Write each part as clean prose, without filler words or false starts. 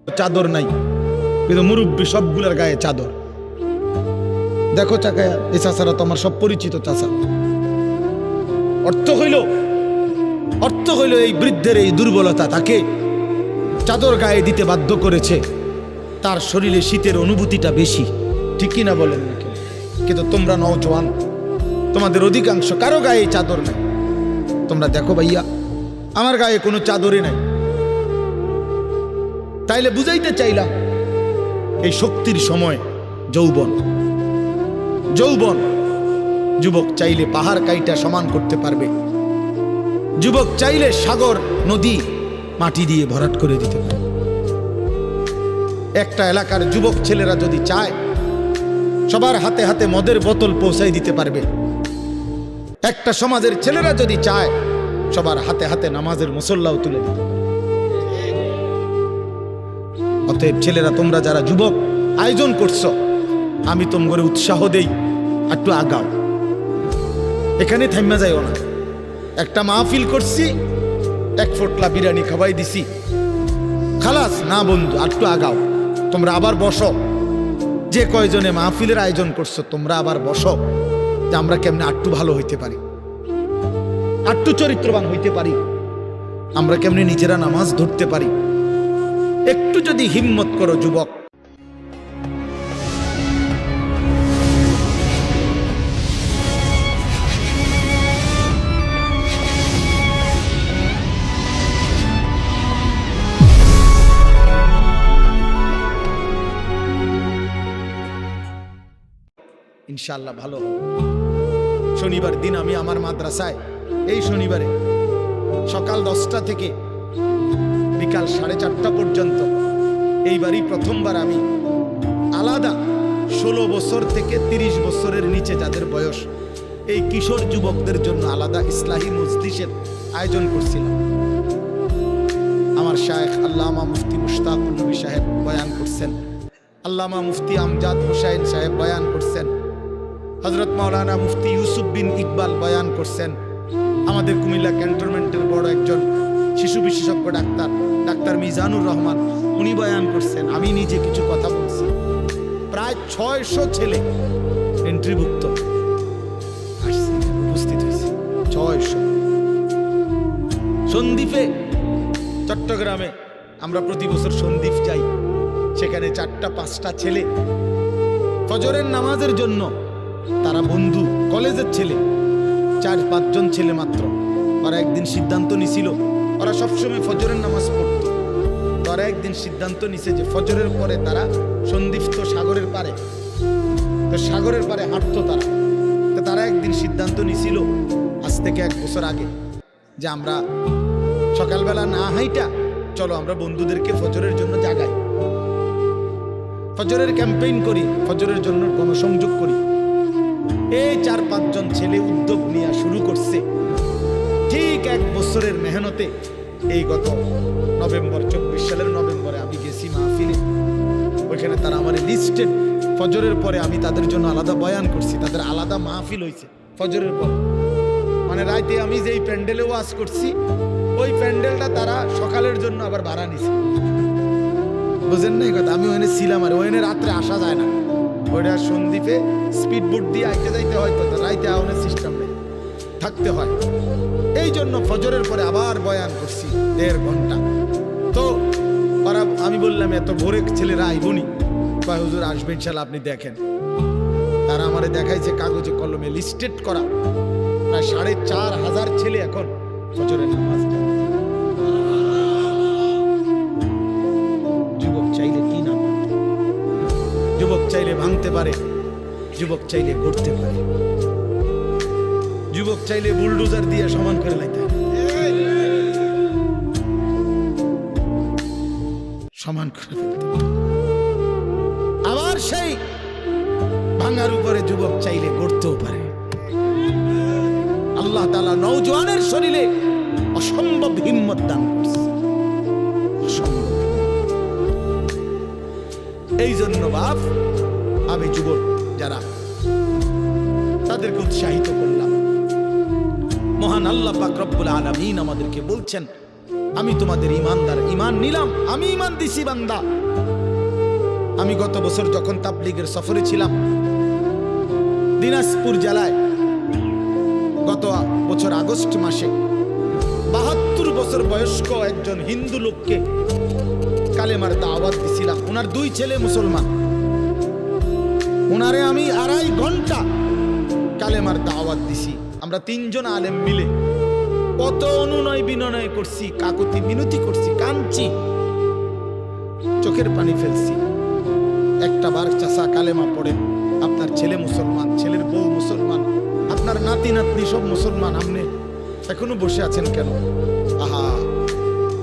চাদর নাই, কিন্তু মুরব্বী সবগুলার গায়ে চাদর। দেখো চাকায়া, এই চাচারা তো আমার সব পরিচিত চাচা। অর্থ হইল এই বৃদ্ধের এই দুর্বলতা তাকে চাদর গায়ে দিতে বাধ্য করেছে। তার শরীরে শীতের অনুভূতিটা বেশি, ঠিক কিনা বলেন না কেন? কিন্তু তোমরা নওজোয়ান, তোমাদের অধিকাংশ কারো গায়ে চাদর নাই। তোমরা দেখো ভাইয়া, আমার গায়ে কোনো চাদরই নাই। তাইলে বুঝাইতে চাইলাম এই শক্তির সময় যৌবন। যুবক চাইলে পাহাড় কাইটা সমান করতে পারবে। যুবক চাইলে সাগর নদী মাটি দিয়ে ভরাট করে দিতে পারে। একটা এলাকার যুবক ছেলেরা যদি চায়, সবার হাতে হাতে মদের বোতল পৌঁছাই দিতে পারবে। একটা সমাজের ছেলেরা যদি চায়, সবার হাতে হাতে নামাজের মুসল্লাও তুলে দিতে। অতএব ছেলেরা, তোমরা যারা যুবক আয়োজন করছো, আমি তোমরা উৎসাহ দেই, একটু আগাও। এখানে থাইমা যাইও না। একটা মাহফিল করছি, এক ফোটলা বিরিয়ানি খাওয়াই দিছি, খালাস না বন্ধু, একটু আগাও। তোমরা আবার বসো, যে কয়জনে মাহফিলের আয়োজন করছো তোমরা আবার বসো, যে আমরা কেমনে একটু ভালো হইতে পারি, একটু চরিত্রবান হইতে পারি, আমরা কেমনে নিজেরা নামাজ ধরতে পারি। একটু যদি হিম্মত করো যুবক। ইনশাআল্লাহ ভালো হবে। শনিবার দিন আমি আমার মাদ্রাসায়, এই শনিবারে সকাল 10টা থেকে বিকাল 4:30 পর্যন্ত, এইবারই প্রথমবার আমি আলাদা 16 বছর থেকে 30 বছরের নিচে যাদের বয়স, এই কিশোর যুবকদের জন্য আলাদা ইসলাহি মজলিসের আয়োজন করছিলাম। আমার শায়েখ আল্লামা মুফতি মুশতাকুর নবী সাহেব বয়ান করছেন, আল্লামা মুফতি আমজাদ হুসাইন সাহেব বয়ান করছেন, হযরত মাওলানা মুফতি ইউসুফ বিন ইকবাল বয়ান করছেন, আমাদের কুমিল্লা ক্যান্টনমেন্টের বড় একজন শিশু বিশেষজ্ঞ ডাক্তার মিজানুর রহমান উনি বয়ান করছেন, আমি নিজে কিছু কথা বলছি। প্রায় 600 ছেলে এন্ট্রিভুক্ত আসছে, উপস্থিত হয়েছে 600। সন্দ্বীপে, চট্টগ্রামে আমরা প্রতি বছর সন্দ্বীপ যাই, সেখানে 4টা-5টা ছেলে ফজরের নামাজের জন্য, তারা বন্ধু কলেজের ছেলে, 4-5 জন ছেলে মাত্র। ওরা একদিন সিদ্ধান্ত নিছিল, ওরা সবসময় ফজরের নামাজ পড়তো, ওরা একদিন সিদ্ধান্ত নিছে যে ফজরের পরে তারা সন্দ্বীপ তো সাগরের পারে, তো সাগরের পারে হাঁটতো তারা। তো তারা একদিন সিদ্ধান্ত নিছিল আজ থেকে 1 বছর আগে, যে আমরা সকালবেলা না হাইটা চলো আমরা বন্ধুদেরকে ফজরের জন্য জাগাই, ফজরের ক্যাম্পেইন করি, ফজরের জন্য গণসংযোগ করি। এই 4-5 জন ছেলে উদ্যোগ নিয়ে শুরু করছে। ঠিক 1 বছরের মেহনতে এই গত নভেম্বর, 24 সালের নভেম্বরে আমি গেছি মাহফিলে, ওইখানে তারা আমার লিস্টেড। ফজরের পরে আমি তাদের জন্য আলাদা বয়ান করছি, তাদের আলাদা মাহফিল হয়েছে ফজরের পরে। মানে রাতে আমি যেই প্যান্ডেলে ওয়াজ করছি, ওই প্যান্ডেলটা তারা সকালের জন্য আবার ভাড়া নিছে। বুঝেন না এই কথা? আমি ওখানে ছিলাম, আর ওখানে রাত্রে আসা যায় না, ওইটা সন্দ্বীপে স্পিড বোট দিয়ে আইতে যাইতে হয়, তো রাইতে আওয়ানোর সিস্টেম নেই, থাকতে হয়। এই জন্য ফজরের পরে আবার বয়ান করছি 1.5 ঘন্টা। তো ওরা, আমি বললাম এত ভোরে ছেলেরা আইবনি, কয় হুজুর আসবে ইনশাল্লাহ, আপনি দেখেন। তারা আমারে দেখাইছে কাগজে কলমে লিস্টেড করা প্রায় 4,500 ছেলে এখন ফজরের নামাজ। যুবক চাইলে কি না পারে, যুবক চাইলে ভাঙতে পারে, যুবক চাইলে গড়তে পারে, যুবক চাইলে বুলডোজার দিয়ে সমান করে লাইতে সমান করে ফেলতে। আবার সেই ভাঙার উপরে যুবক চাইলে গড়তেও পারে। আল্লাহ তাআলা নওজোয়ানের শরীরে অসম্ভব হিম্মত দান করছে, অসম্ভব। এই জন্য বাপ, আমি যুবক যারা, তাদেরকে উৎসাহিত করলাম। মহান আল্লাহ পাক রব্বুল আলামিন আমাদেরকে বলছেন, আমি তোমাদের ইমানদার, ইমান নিলাম, আমি ইমান দিছি বান্দা। আমি গত বছর যখন তাবলীগের সফরে ছিলাম দিনাজপুর জেলায়, গত বছর আগস্ট মাসে ৭২ বছর বয়স্ক একজন হিন্দু লোককে কালেমার দাওয়াত দিছিলাম। ওনার 2 ছেলে মুসলমান, ওনারে আমি 2.5 ঘন্টা কালেমার দাওয়াত দিছি। আমরা 3 জন আলেম মিলে কত অনুনয় বিনয় করছি, কাকুতি মিনতি করছি, কাঁদছি, চোখের পানি ফেলছি। একটা বার চাচা কালেমা পড়েন, আপনার ছেলে মুসলমান, ছেলের বউ মুসলমান, আপনার নাতি নাতনি সব মুসলমান, আপনি এখনো বসে আছেন কেন? আহা,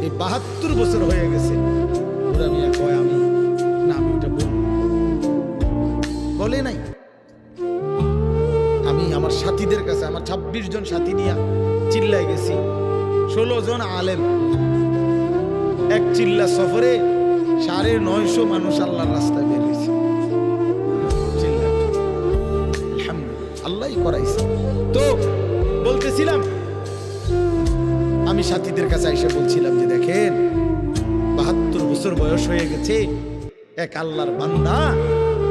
এই ৭২ বছর হয়ে গেছে। ওরা মিয়া কয় আমি না, আমি ওটা বলে নাই। আমি আমার সাথীদের কাছে, আমার 26 জন সাথী নিয়ে চিল্লায় গেছি, 16 জন আলেম, এক চিল্লা সফরে 950 মানুষ আল্লাহর রাস্তায় বের হয়েছে। আল্লাহই করাইছে। তো বলতেছিলাম, আমি সাথীদের কাছে এসে বলছিলাম যে দেখেন ৭২ বছর বয়স হয়ে গেছে, এক আল্লাহর বান্দা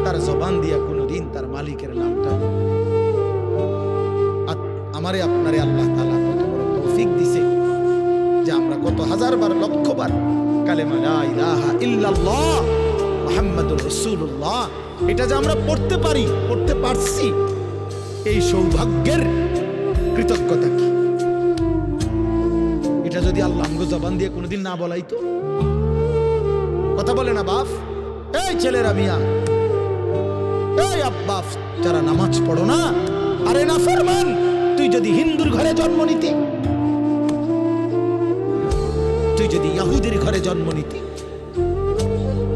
তার জবান দিয়া কোনোদিন তার মালিকের নামটা, আমারে আপনারে আল্লাহ তাআলা কত বড় তৌফিক দিছে যে আমরা কত হাজার বার, লক্ষ বার কালেমা লা ইলাহা ইল্লাল্লাহ মুহাম্মাদুর রাসূলুল্লাহ এটা যে আমরা পড়তে পারি, পড়তে পারছি, এই সৌভাগ্যের কৃতজ্ঞতা কি? এটা যদি আল্লাহ আমগো জবান দিয়ে কোনোদিন না বলাইতো। কথা বলে না বাপ, এই ছেলেরা মিয়া, এই আব্বা যারা নামাজ পড়ো না, আরে না ফরমান, তুই যদি হিন্দুর ঘরে জন্ম নিতে, তুই যদি ইহুদির ঘরে জন্ম নিতে,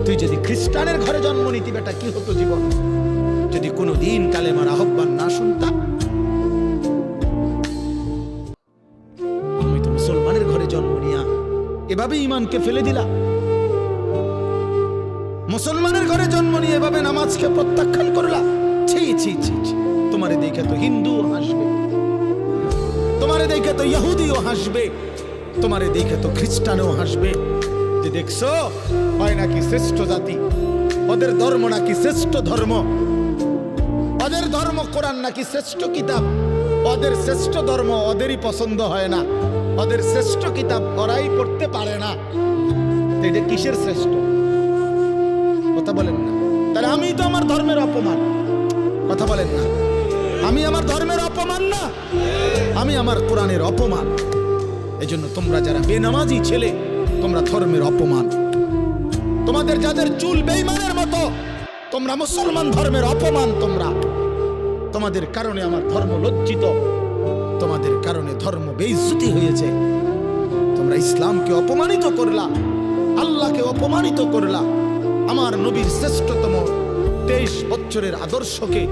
তুই যদি খ্রিস্টানের ঘরে জন্ম নিতি, বেটা কি হতো জীবন যদি কোনোদিন কালেমার আহ্বান না শুনতাম? তুমি তো মুসলমানের ঘরে জন্ম নিয়া এভাবে ইমানকে ফেলে দিলা, মুসলমানের ঘরে জন্ম নিয়ে এভাবে নামাজকে প্রত্যাখ্যান করলা। ছি ছি ছি, তোমারে দেখে তো হিন্দুও হাসবে, তোমারে দেখে তো ইহুদিও হাসবে, তোমারে দেখে তো খ্রিস্টানও হাসবে যে দেখছো হয় নাকি শ্রেষ্ঠ জাতি, ওদের ধর্ম নাকি শ্রেষ্ঠ ধর্ম, ওদের ধর্ম কোরআন নাকি শ্রেষ্ঠ কিতাব, ওদের শ্রেষ্ঠ ধর্ম ওদেরই পছন্দ হয় না, ওদের শ্রেষ্ঠ কিতাব ওরাই পড়তে পারে না। এটা কিসের শ্রেষ্ঠ? কথা বলেন না। তাহলে আমি তো আমার ধর্মের অপমান। কথা বলেন না, আমি আমার ধর্মের অপমান না, আমি আমার কোরআনের অপমান। এজন্য তোমরা যারা বেনামাজি ছেলে, তোমরা ধর্মের অপমান। তোমাদের যাদের চুল বেঈমানের মতো, তোমরা মুসলমান ধর্মের অপমান। তোমরা, তোমাদের কারণে আমার ধর্ম লজ্জিত, তোমাদের কারণে ধর্ম বেইজ্জতি হয়েছে। তোমরা ইসলামকে অপমানিত করলা, আল্লাহকে অপমানিত করলা, আমার নবীর শ্রেষ্ঠতম 23 বছরের আদর্শকে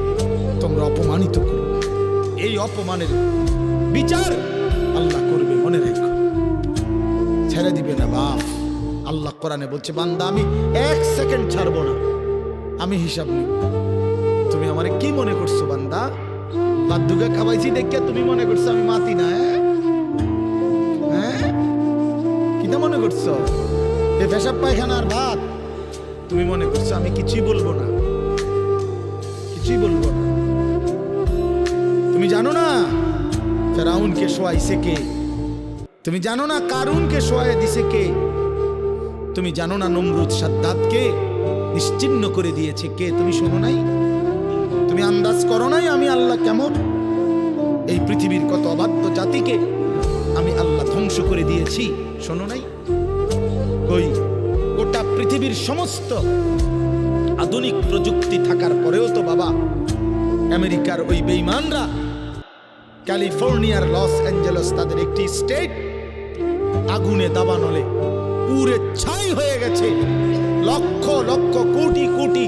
তোমরা অপমানিত করো। এই অপমানের বিচার আল্লাহ করবে, মনে রেখো, ছেড়ে দিবে না বাপ। আল্লাহ কোরআনে বলছে, বান্দা আমি 1 সেকেন্ড ছাড়বো না, আমি হিসাব নিব। তুমি আমারে কি মনে করছো বান্দা? বাদ্যুকে খাওয়াইছি দেখে তুমি মনে করছো আমি মাতি না? হ্যাঁ, কিটা মনে করছো? এ পেশাব পায়খানার ভাত তুমি মনে করছো? আমি কিছুই বলবো না, কিছুই বলবো না। তুমি জানো না ফেরাউনকে শোয়াইছে কে? তুমি জানো না কারুনকে শোয়াই দিছে কে? তুমি জানো না নমরুদ সাদ্দাতকে নিশ্চিহ্ন করে দিয়েছে কে? তুমি শোনো নাই? তুমি আন্দাজ করো নাই আমি আল্লাহ কেমন? এই পৃথিবীর কত অবাধ্য জাতিকে আমি আল্লাহ ধ্বংস করে দিয়েছি, শোনো নাই? ওই গোটা পৃথিবীর সমস্ত আধুনিক প্রযুক্তি থাকার পরেও তো বাবা আমেরিকার ওই বেঈমানরা, ক্যালিফোর্নিয়ার লস অ্যাঞ্জেলস তাদের একটি স্টেট আগুনে দাবানলে পুরে ছাই হয়ে গেছে। লক্ষ লক্ষ কোটি কোটি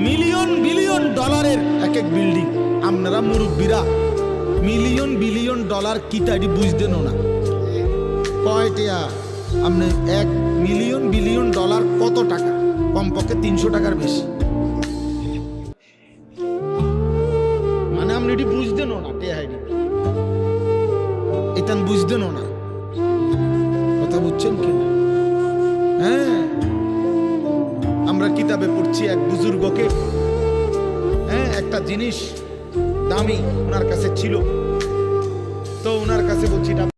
মিলিয়ন বিলিয়ন ডলারের এক এক বিল্ডিং। আপনারা মুরব্বীরা মিলিয়ন বিলিয়ন ডলার কি তাই বুঝতেন না? কয়টা আপনি 1 মিলিয়ন বিলিয়ন ডলার কত টাকা? কমপক্ষে 300 টাকার বেশি। মানে আপনি এটি বুঝতেন না, টেহাইনি এটা বুঝতেন না। কথা কথা বুঝছেন কিনা? হ্যাঁ, আমরা কিতাবে পড়ছি এক বুজুর্গকে, হ্যাঁ, একটা জিনিস দামি ওনার কাছে ছিল, তো ওনার কাছে বলছি